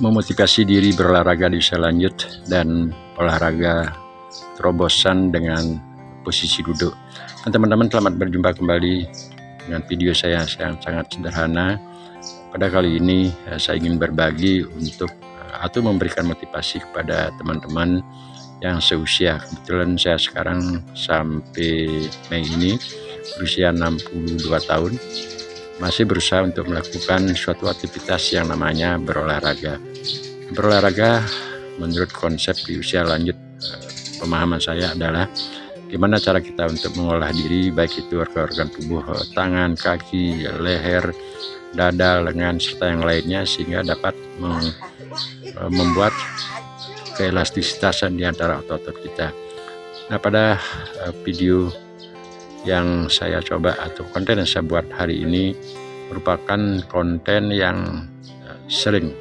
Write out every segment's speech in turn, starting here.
memotivasi diri berolahraga di usia lanjut dan olahraga terobosan dengan posisi duduk. Teman-teman, selamat berjumpa kembali dengan video saya yang sangat sederhana. Pada kali ini saya ingin berbagi untuk atau memberikan motivasi kepada teman-teman yang seusia. Kebetulan saya sekarang sampai Mei ini berusia 62 tahun, masih berusaha untuk melakukan suatu aktivitas yang namanya berolahraga. Berolahraga menurut konsep di usia lanjut, pemahaman saya adalah gimana cara kita untuk mengolah diri, baik itu organ tubuh, tangan, kaki, leher, dada, lengan, serta yang lainnya, sehingga dapat membuat keelastisitasan di antara otot-otot kita. Nah, pada video yang saya coba atau konten yang saya buat hari ini merupakan konten yang sering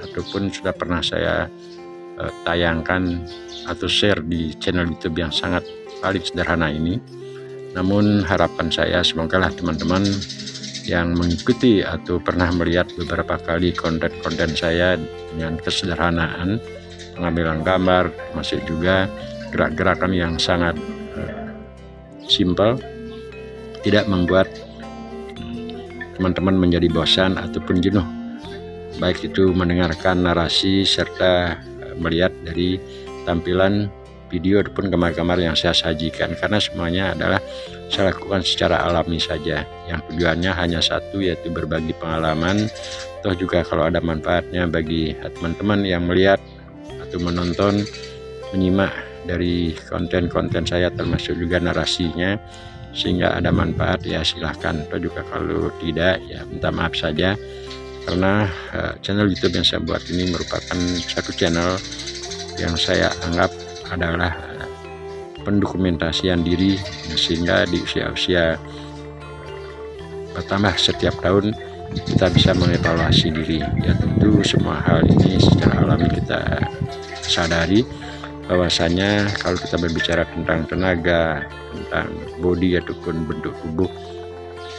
ataupun sudah pernah saya tayangkan atau share di channel YouTube yang sangat paling sederhana ini. Namun harapan saya semoga teman-teman yang mengikuti atau pernah melihat beberapa kali konten-konten saya dengan kesederhanaan, pengambilan gambar, masih juga gerak-gerakan yang sangat simpel, tidak membuat teman-teman menjadi bosan ataupun jenuh, baik itu mendengarkan narasi serta melihat dari tampilan video ataupun gambar-gambar yang saya sajikan, karena semuanya adalah saya lakukan secara alami saja, yang tujuannya hanya satu, yaitu berbagi pengalaman. Toh juga kalau ada manfaatnya bagi teman-teman yang melihat atau menonton, menyimak dari konten-konten saya termasuk juga narasinya, sehingga ada manfaat, ya silahkan. Atau juga kalau tidak, ya minta maaf saja, karena channel YouTube yang saya buat ini merupakan satu channel yang saya anggap adalah pendokumentasian diri, sehingga di usia-usia bertambah setiap tahun kita bisa mengevaluasi diri. Ya tentu semua hal ini secara alami kita sadari bahwasanya kalau kita berbicara tentang tenaga, tentang body ataupun bentuk tubuh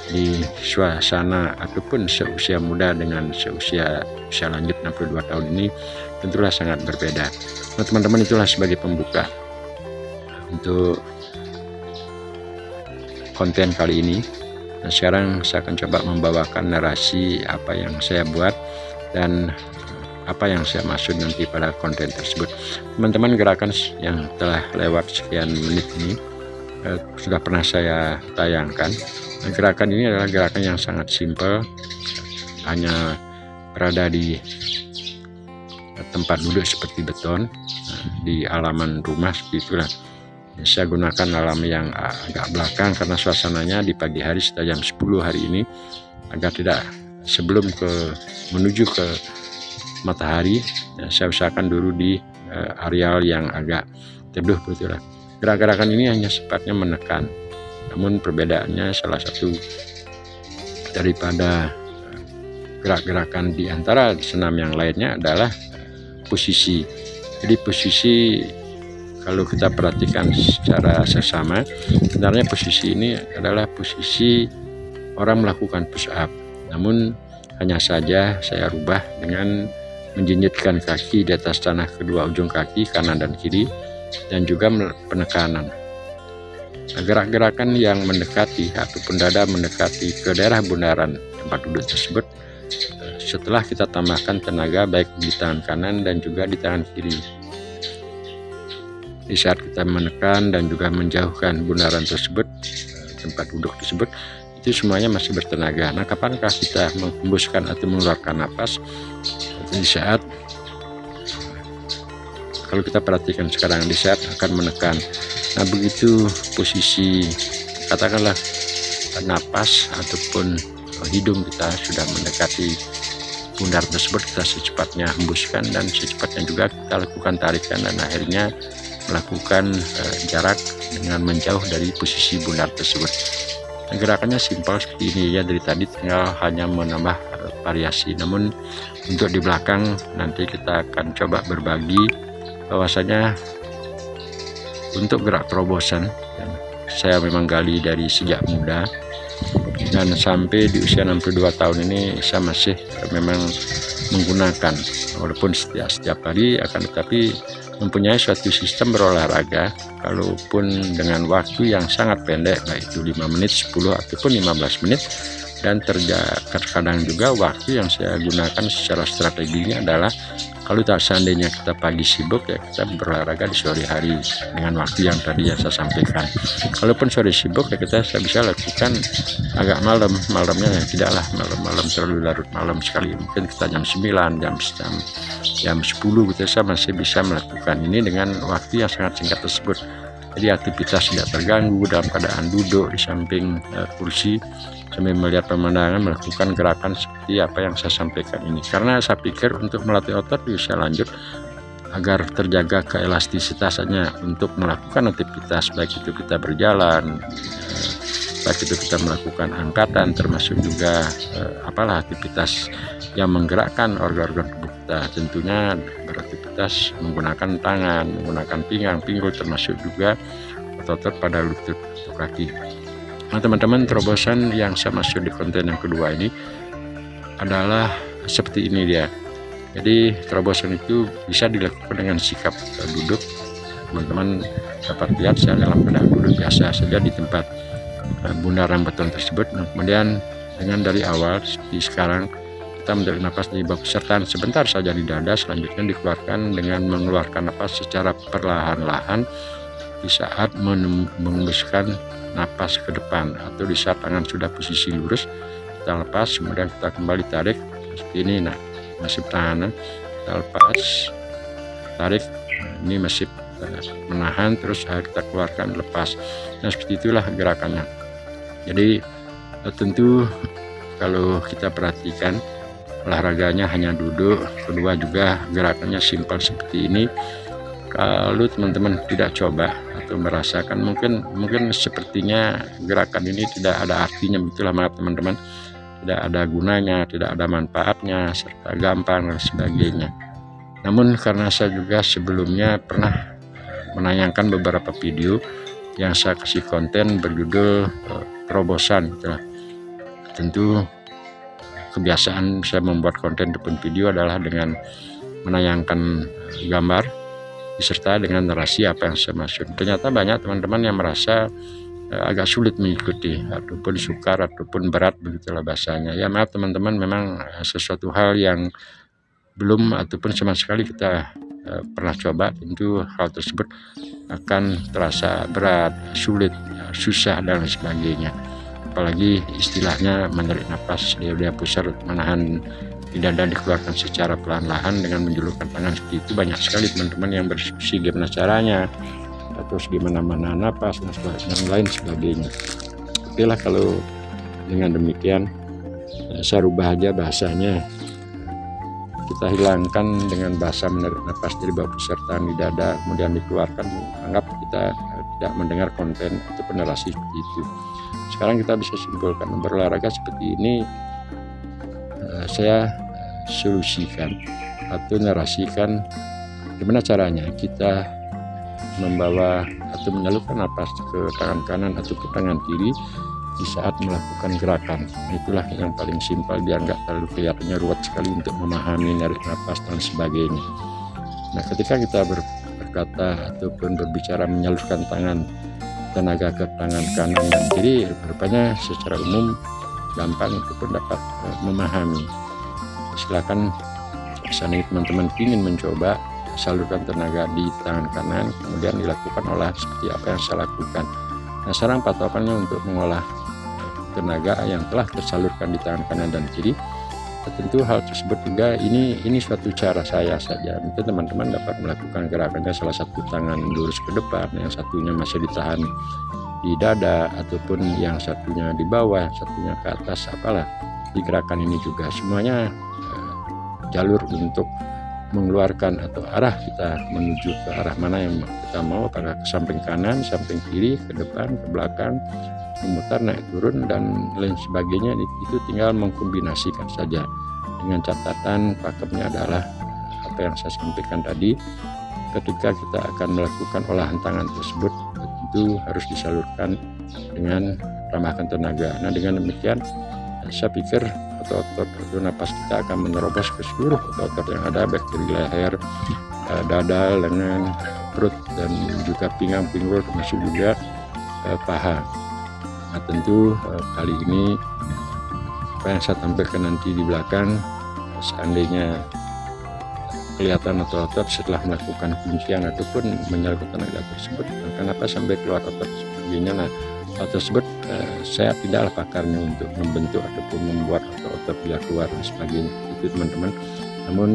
di suasana ataupun seusia muda dengan usia lanjut 62 tahun ini tentulah sangat berbeda. Nah teman-teman, itulah sebagai pembuka untuk konten kali ini. Nah sekarang saya akan coba membawakan narasi apa yang saya buat dan apa yang saya maksud nanti pada konten tersebut. Teman-teman, gerakan yang telah lewat sekian menit ini sudah pernah saya tayangkan. Nah, gerakan ini adalah gerakan yang sangat simpel, hanya berada di tempat duduk seperti beton, di halaman rumah seperti itulah. Saya gunakan alam yang agak belakang karena suasananya di pagi hari sekitar jam 10 hari ini, agar tidak sebelum menuju ke matahari, saya usahakan dulu di areal yang agak teduh betul. Gerak-gerakan ini hanya sifatnya menekan, namun perbedaannya salah satu daripada gerak-gerakan di antara senam yang lainnya adalah posisi. Jadi posisi, kalau kita perhatikan secara seksama, sebenarnya posisi ini adalah posisi orang melakukan push up, namun hanya saja saya rubah dengan menjinjitkan kaki di atas tanah, kedua ujung kaki kanan dan kiri, dan juga penekanan. Gerak-gerakan yang mendekati ataupun dada mendekati ke daerah bundaran tempat duduk tersebut, setelah kita tambahkan tenaga baik di tangan kanan dan juga di tangan kiri. Di saat kita menekan dan juga menjauhkan bundaran tersebut, tempat duduk tersebut, itu semuanya masih bertenaga. Nah, kapankah kita menghembuskan atau mengeluarkan napas? Di saat, kalau kita perhatikan sekarang, di saat akan menekan. Nah, begitu posisi, katakanlah napas ataupun hidung kita sudah mendekati bundar tersebut, kita secepatnya hembuskan dan secepatnya juga kita lakukan tarikan, dan akhirnya melakukan jarak dengan menjauh dari posisi bundar tersebut. Nah, gerakannya simpel seperti ini ya, dari tadi tinggal hanya menambah variasi. Namun untuk di belakang nanti kita akan coba berbagi bahwasanya untuk gerak terobosan saya memang gali dari sejak muda. dan sampai di usia 62 tahun ini saya masih memang menggunakan, walaupun setiap hari, akan tetapi mempunyai suatu sistem berolahraga, kalaupun dengan waktu yang sangat pendek, baik itu 5 menit, 10 ataupun 15 menit. Dan terkadang juga waktu yang saya gunakan secara strateginya adalah kalau tak seandainya kita pagi sibuk, ya kita berolahraga di sore hari dengan waktu yang tadi yang saya sampaikan. Kalaupun sore sibuk, ya saya bisa lakukan agak malamnya ya, tidaklah malam terlalu larut malam sekali, mungkin kita jam 9, jam 10 gitu, saya masih bisa melakukan ini dengan waktu yang sangat singkat tersebut. Jadi aktivitas tidak terganggu dalam keadaan duduk di samping kursi sambil melihat pemandangan, melakukan gerakan seperti apa yang saya sampaikan ini. Karena saya pikir untuk melatih otot di usia lanjut agar terjaga keelastisitasannya untuk melakukan aktivitas, baik itu kita berjalan, baik itu kita melakukan angkatan, termasuk juga aktivitas yang menggerakkan organ-organ tubuh kita, tentunya beraktivitas menggunakan tangan, menggunakan pinggang, pinggul, termasuk juga otot pada lutut atau kaki. Nah teman-teman, terobosan yang saya maksud di konten yang kedua ini adalah seperti ini dia. Jadi terobosan itu bisa dilakukan dengan sikap duduk. Teman-teman dapat lihat saya dalam keadaan duduk biasa saja di tempat bundaran beton tersebut. Nah, kemudian dengan dari awal seperti sekarang, kita menarik nafas di bawah pesertaan sebentar saja di dada, selanjutnya dikeluarkan dengan mengeluarkan nafas secara perlahan-lahan di saat mengembuskan napas ke depan, atau di saat tangan sudah posisi lurus kita lepas, kemudian kita kembali tarik seperti ini. Nah, masih tahanan, kita lepas, tarik, ini masih menahan, terus kita keluarkan, lepas. Nah seperti itulah gerakannya. Jadi tentu kalau kita perhatikan olahraganya hanya duduk, kedua juga gerakannya simpel seperti ini. Kalau teman-teman tidak coba atau merasakan, mungkin sepertinya gerakan ini tidak ada artinya, begitulah, maaf teman-teman, tidak ada gunanya, tidak ada manfaatnya, serta gampang dan sebagainya. Namun karena saya juga sebelumnya pernah menayangkan beberapa video yang saya kasih konten berjudul terobosan, gitu. Tentu kebiasaan saya membuat konten ataupun video adalah dengan menayangkan gambar diserta dengan narasi apa yang saya maksud. Ternyata banyak teman-teman yang merasa agak sulit mengikuti, ataupun sukar ataupun berat, begitulah bahasanya. Ya maaf teman-teman, memang sesuatu hal yang belum ataupun sama sekali kita pernah coba, tentu hal tersebut akan terasa berat, sulit, susah dan sebagainya. Apalagi istilahnya menarik nafas di pusar, menahan di dada, dikeluarkan secara pelan-lahan dengan menjulurkan tangan seperti itu. Banyak sekali teman-teman yang berdiskusi gimana caranya, atau gimana menahan napas dan lain sebagainya. Oke lah, kalau dengan demikian saya rubah aja bahasanya, kita hilangkan dengan bahasa menarik napas dari bawah pesertaan di dada kemudian dikeluarkan, anggap kita tidak mendengar konten atau narasi seperti itu. Sekarang kita bisa simpulkan, berolahraga seperti ini saya solusikan atau narasikan gimana caranya kita membawa atau menyalurkan napas ke tangan kanan atau ke tangan kiri di saat melakukan gerakan. Itulah yang paling simpel, biar nggak terlalu kelihatannya ruwet sekali untuk memahami narik napas dan sebagainya. Nah ketika kita berkata ataupun berbicara menyalurkan tenaga ke tangan kanan dan kiri, rupanya secara umum gampang ataupun dapat memahami. Silakan, misalnya teman-teman ingin mencoba salurkan tenaga di tangan kanan, kemudian dilakukan olah seperti apa yang saya lakukan. Nah sekarang patokannya untuk mengolah tenaga yang telah tersalurkan di tangan kanan dan kiri, tentu hal tersebut juga ini suatu cara saya saja. Mungkin teman-teman dapat melakukan gerakannya salah satu tangan lurus ke depan, yang satunya masih ditahan di dada, ataupun yang satunya di bawah, yang satunya ke atas, apalah di gerakan ini juga semuanya jalur untuk mengeluarkan atau arah kita menuju ke arah mana yang kita mau, apakah ke samping kanan, samping kiri, ke depan, ke belakang, memutar, naik turun dan lain sebagainya. Itu tinggal mengkombinasikan saja, dengan catatan pakemnya adalah apa yang saya sampaikan tadi. Ketika kita akan melakukan olahan tangan tersebut, tentu harus disalurkan dengan tambahkan tenaga. Nah, dengan demikian saya pikir otot-otot napas kita akan menerobos ke seluruh otot-otot yang ada, baik dari leher, dada, lengan, perut, dan juga pinggang, pinggul, termasuk juga paha. Nah, tentu kali ini apa yang saya tampilkan nanti di belakang, seandainya kelihatan otot-otot setelah melakukan kuncian ataupun menyalurkan tenaga tersebut, kenapa sampai keluar otot sebagainya. Nah, hal tersebut saya tidaklah pakarnya untuk membentuk ataupun membuat otot-otot biar keluar dan sebagainya, itu teman-teman. Namun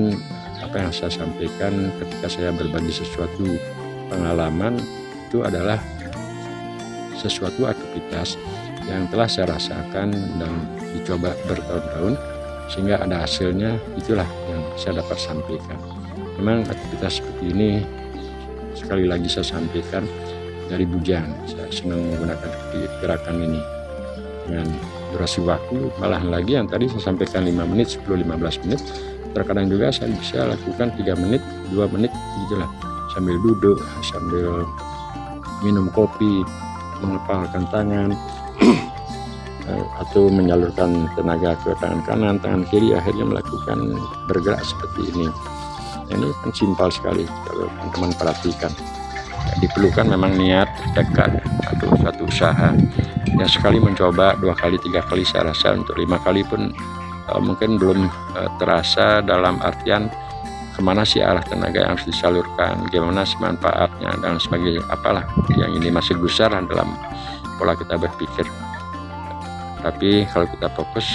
apa yang saya sampaikan ketika saya berbagi sesuatu pengalaman, itu adalah sesuatu aktivitas yang telah saya rasakan dan dicoba bertahun-tahun sehingga ada hasilnya. Itulah yang saya dapat sampaikan. Memang aktivitas seperti ini, sekali lagi saya sampaikan, dari bujang saya senang menggunakan gerakan ini dengan durasi waktu malahan lagi yang tadi saya sampaikan 5 menit, 10-15 menit. Terkadang juga saya bisa lakukan 3 menit, 2 menit gitulah, sambil duduk, sambil minum kopi, mengepalkan tangan atau menyalurkan tenaga ke tangan kanan, tangan kiri, akhirnya melakukan bergerak seperti ini. Ini kan simpel sekali kalau teman-teman perhatikan. Diperlukan memang niat, tekad, atau satu usaha. Yang sekali mencoba, 2 kali, 3 kali, saya rasa untuk 5 kali pun mungkin belum terasa, dalam artian kemana sih arah tenaga yang harus disalurkan, gimana sih manfaatnya, dan sebagainya. Apalah yang ini masih gusar dalam pola kita berpikir. Tapi kalau kita fokus,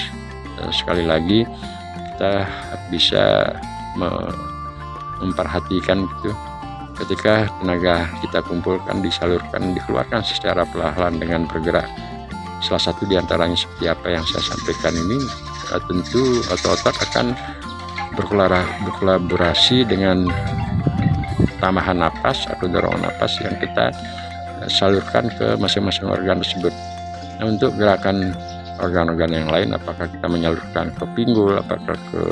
sekali lagi kita bisa memperhatikan gitu. Ketika tenaga kita kumpulkan, disalurkan, dikeluarkan secara perlahan dengan bergerak. Salah satu diantaranya seperti apa yang saya sampaikan ini, tentu otot-otot akan berkolaborasi dengan tambahan napas atau dorongan napas yang kita salurkan ke masing-masing organ tersebut. Nah, untuk gerakan organ-organ yang lain, apakah kita menyalurkan ke pinggul, apakah ke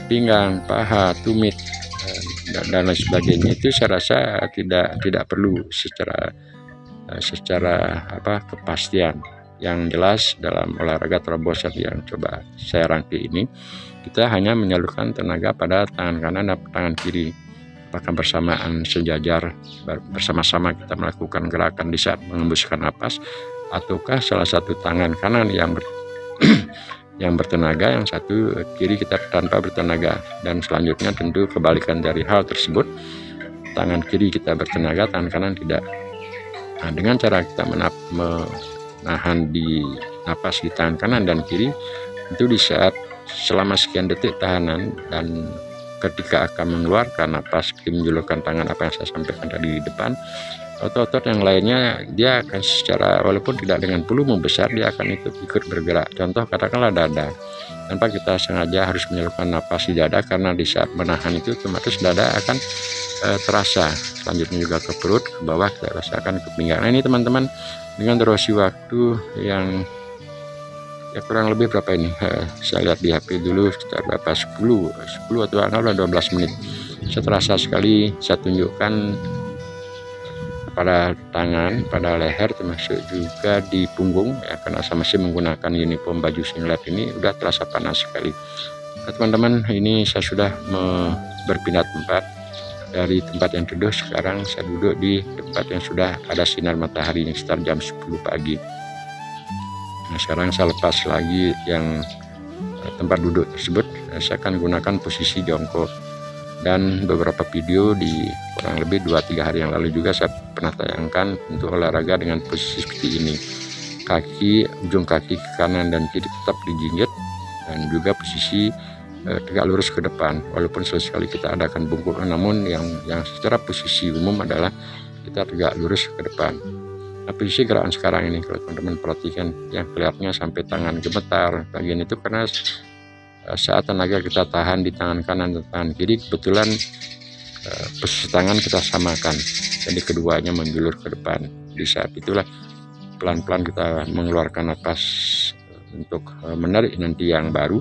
pinggang, paha, tumit, dan lain sebagainya, itu saya rasa tidak perlu secara kepastian. Yang jelas dalam olahraga terobosan yang coba saya rangkai ini, kita hanya menyalurkan tenaga pada tangan kanan dan tangan kiri, apakah bersamaan sejajar, bersama-sama kita melakukan gerakan di saat mengembuskan napas, ataukah salah satu tangan kanan yang yang bertenaga, yang satu kiri kita tanpa bertenaga, dan selanjutnya tentu kebalikan dari hal tersebut, tangan kiri kita bertenaga, tangan kanan tidak. Nah, dengan cara kita menahan di napas di tangan kanan dan kiri, itu di saat selama sekian detik tahanan, dan ketika akan mengeluarkan napas, menjulurkan tangan, apa yang saya sampaikan tadi di depan, otot-otot yang lainnya dia akan secara, walaupun tidak dengan volume besar, dia akan ikut bergerak. Contoh katakanlah dada, tanpa kita sengaja harus menyalurkan napas di dada, karena di saat menahan itu otomatis dada akan terasa. Selanjutnya juga ke perut, ke bawah kita rasakan, ke pinggang. Nah, ini teman-teman dengan durasi waktu yang ya kurang lebih berapa ini, saya lihat di HP dulu sekitar berapa, 10 atau anggaplah 12 menit. Saya terasa sekali, saya tunjukkan pada tangan, pada leher, termasuk juga di punggung ya, karena saya masih menggunakan uniform baju singlet ini, udah terasa panas sekali. Nah, teman-teman, ini saya sudah berpindah tempat dari tempat yang teduh. Sekarang saya duduk di tempat yang sudah ada sinar matahari, yang sekitar jam 10 pagi. Nah, sekarang saya lepas lagi yang tempat duduk tersebut. Saya akan gunakan posisi jongkok. Dan beberapa video di kurang lebih 2-3 hari yang lalu juga saya pernah tayangkan untuk olahraga dengan posisi seperti ini. Ujung kaki ke kanan dan kiri tetap dijinjit, dan juga posisi tegak lurus ke depan. Walaupun sekali kita adakan bungkuk, namun yang secara posisi umum adalah kita tegak lurus ke depan. Nah, posisi gerakan sekarang ini kalau teman-teman perhatikan, yang kelihatannya sampai tangan gemetar bagian itu karena saat tenaga kita tahan di tangan kanan dan tangan kiri, kebetulan posisi tangan kita samakan, jadi keduanya menjulur ke depan. Di saat itulah pelan-pelan kita mengeluarkan napas untuk menarik nanti yang baru,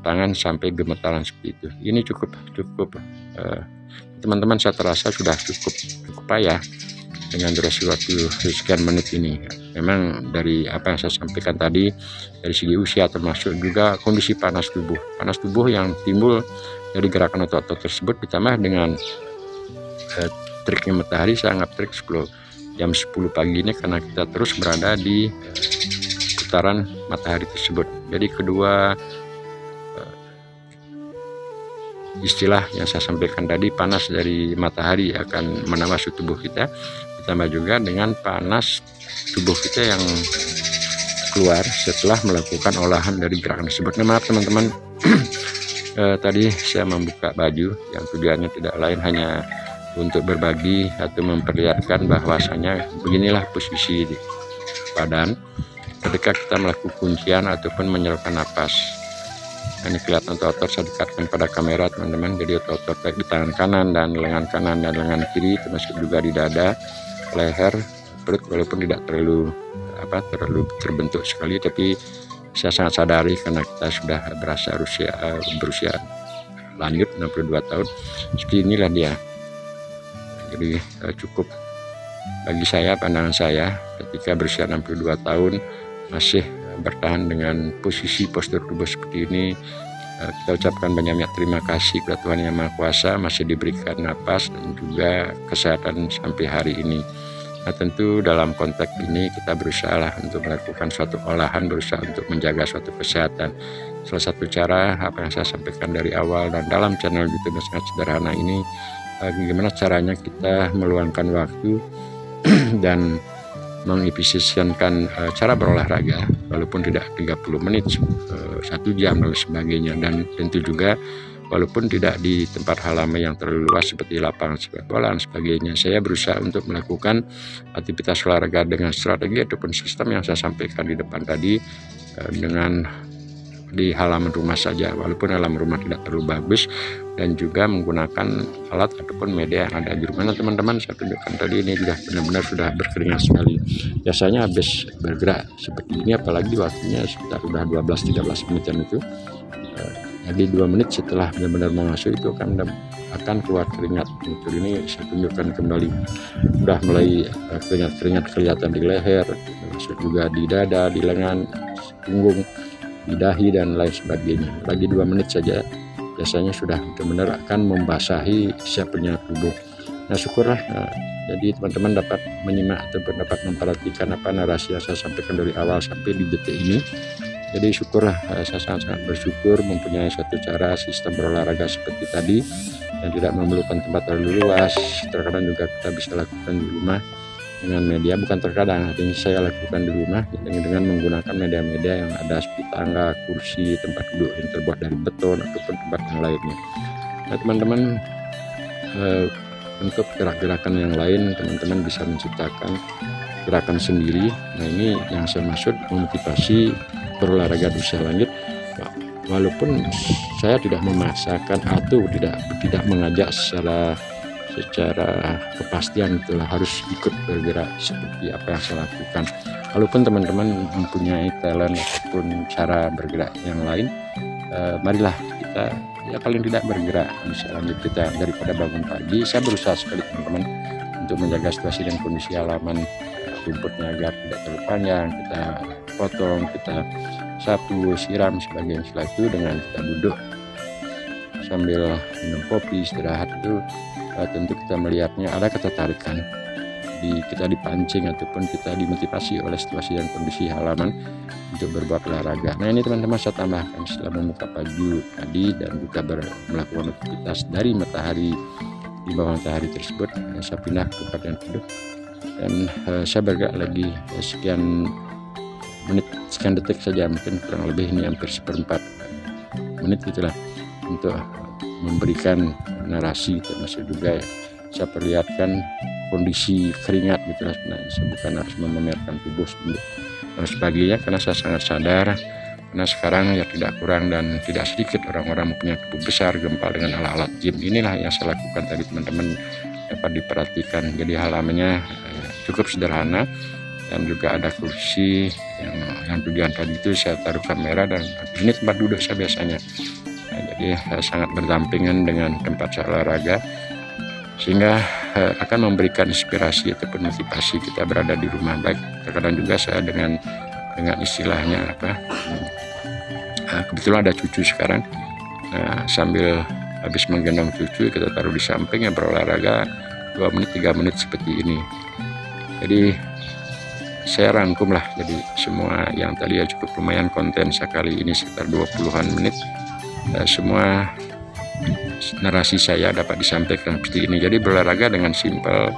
tangan sampai gemetaran seperti itu. Ini cukup teman-teman, saya terasa sudah cukup payah dengan durasi waktu sekian menit ini. memang dari apa yang saya sampaikan tadi, dari segi usia termasuk juga kondisi panas tubuh yang timbul dari gerakan otot-otot tersebut, ditambah dengan triknya matahari. Saya anggap trik jam 10 pagi ini karena kita terus berada di putaran matahari tersebut. Jadi kedua istilah yang saya sampaikan tadi, panas dari matahari akan menambah suhu tubuh kita, ditambah juga dengan panas tubuh kita yang keluar setelah melakukan olahan dari gerakan tersebut. Nah, maaf teman-teman, tadi saya membuka baju yang tujuannya tidak lain hanya untuk berbagi atau memperlihatkan bahwasanya beginilah posisi di badan ketika kita melakukan kuncian ataupun menyerupkan napas. Ini kelihatan otot-otot saya dekatkan pada kamera teman-teman. Jadi otot-otot baik di tangan kanan dan lengan kiri, termasuk juga di dada, leher, perut, walaupun tidak terlalu terbentuk sekali, tapi saya sangat sadari karena kita sudah berusia lanjut 62 tahun. Seperti inilah dia. Jadi cukup bagi saya, pandangan saya ketika berusia 62 tahun masih bertahan dengan posisi postur tubuh seperti ini. Kita ucapkan banyak terima kasih kepada Tuhan Yang Maha Kuasa masih diberikan napas dan juga kesehatan sampai hari ini. Nah, tentu dalam konteks ini kita berusaha untuk melakukan suatu olahan, berusaha untuk menjaga suatu kesehatan. Salah satu cara apa yang saya sampaikan dari awal dan dalam channel YouTube yang sangat sederhana ini, bagaimana caranya kita meluangkan waktu dan mengefisienkan cara berolahraga, walaupun tidak 30 menit, 1 jam dan sebagainya. Dan tentu juga walaupun tidak di tempat halaman yang terlalu luas seperti lapangan sepak bola dan sebagainya, saya berusaha untuk melakukan aktivitas olahraga dengan strategi ataupun sistem yang saya sampaikan di depan tadi, dengan di halaman rumah saja, walaupun halaman rumah tidak terlalu bagus, dan juga menggunakan alat ataupun media yang ada di rumah. Teman-teman, saya tunjukkan tadi ini benar-benar sudah berkeringat sekali. Biasanya habis bergerak seperti ini, apalagi waktunya sekitar sudah 12-13 menitan itu. Jadi 2 menit setelah benar-benar mengasuh itu akan keluar keringat. Untuk ini saya tunjukkan kembali, sudah mulai keringat kelihatan di leher, termasuk juga di dada, di lengan, punggung, di dahi dan lain sebagainya. Lagi 2 menit saja biasanya sudah benar-benar akan membasahi siapnya tubuh. Nah, syukurlah. Jadi teman-teman dapat menyimak atau dapat memperhatikan apa narasi yang saya sampaikan dari awal sampai di detik ini. Jadi syukurlah, saya sangat-sangat bersyukur mempunyai suatu cara sistem berolahraga seperti tadi yang tidak memerlukan tempat terlalu luas. Terkadang juga kita bisa lakukan di rumah dengan media, bukan terkadang, artinya saya lakukan di rumah dengan menggunakan media-media yang ada seperti tangga, kursi, tempat duduk yang terbuat dari beton ataupun tempat yang lainnya. Nah teman-teman, untuk gerak-gerakan yang lain teman-teman bisa menciptakan gerakan sendiri. Nah, ini yang saya maksud memotivasi berolahraga di usia lanjut, walaupun saya tidak memaksakan atau tidak mengajak secara kepastian itulah harus ikut bergerak seperti apa yang saya lakukan. Walaupun teman-teman mempunyai talent ataupun cara bergerak yang lain, marilah kita ya paling tidak bergerak di usia lanjut kita. Daripada bangun pagi, saya berusaha sekali teman-teman untuk menjaga situasi dan kondisi halaman rumputnya agar tidak terlalu panjang, kita potong, kita sapu, siram sebagainya. Setelah itu dengan kita duduk sambil minum kopi, istirahat itu tentu kita melihatnya ada ketertarikan, kita dipancing ataupun kita dimotivasi oleh situasi dan kondisi halaman untuk berbuat olahraga. Nah, ini teman-teman saya tambahkan setelah membuka baju tadi dan juga melakukan aktivitas dari matahari, di bawah matahari tersebut, saya pindah ke tempat yang teduh dan saya bergerak lagi sekian menit, sekian detik saja, mungkin kurang lebih ini hampir 1/4 menit gitulah, untuk memberikan narasi, termasuk juga saya perlihatkan kondisi keringat gitu lah. Nah, saya bukan harus memamerkan tubuh dan sebagainya, karena saya sangat sadar karena sekarang ya tidak kurang dan tidak sedikit orang-orang mempunyai tubuh besar, gempal dengan alat-alat gym. Inilah yang saya lakukan tadi teman-teman, dapat diperhatikan. Jadi halamannya cukup sederhana dan juga ada kursi yang tujuan tadi itu saya taruh kamera, dan ini tempat duduk saya biasanya. Nah, jadi sangat berdampingan dengan tempat saya olahraga, sehingga akan memberikan inspirasi ataupun motivasi kita berada di rumah. Baik, terkadang juga saya dengan istilahnya kebetulan ada cucu sekarang, sambil habis menggendong cucu kita taruh di samping, berolahraga 2 menit 3 menit seperti ini. Jadi saya rangkum lah, jadi semua yang tadi ya cukup lumayan konten sekali ini sekitar 20-an menit, semua narasi saya dapat disampaikan seperti ini. Jadi berolahraga dengan simpel,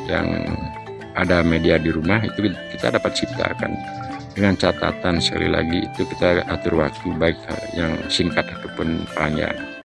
yang ada media di rumah itu kita dapat ciptakan, dengan catatan sekali lagi itu kita atur waktu baik yang singkat ataupun panjang.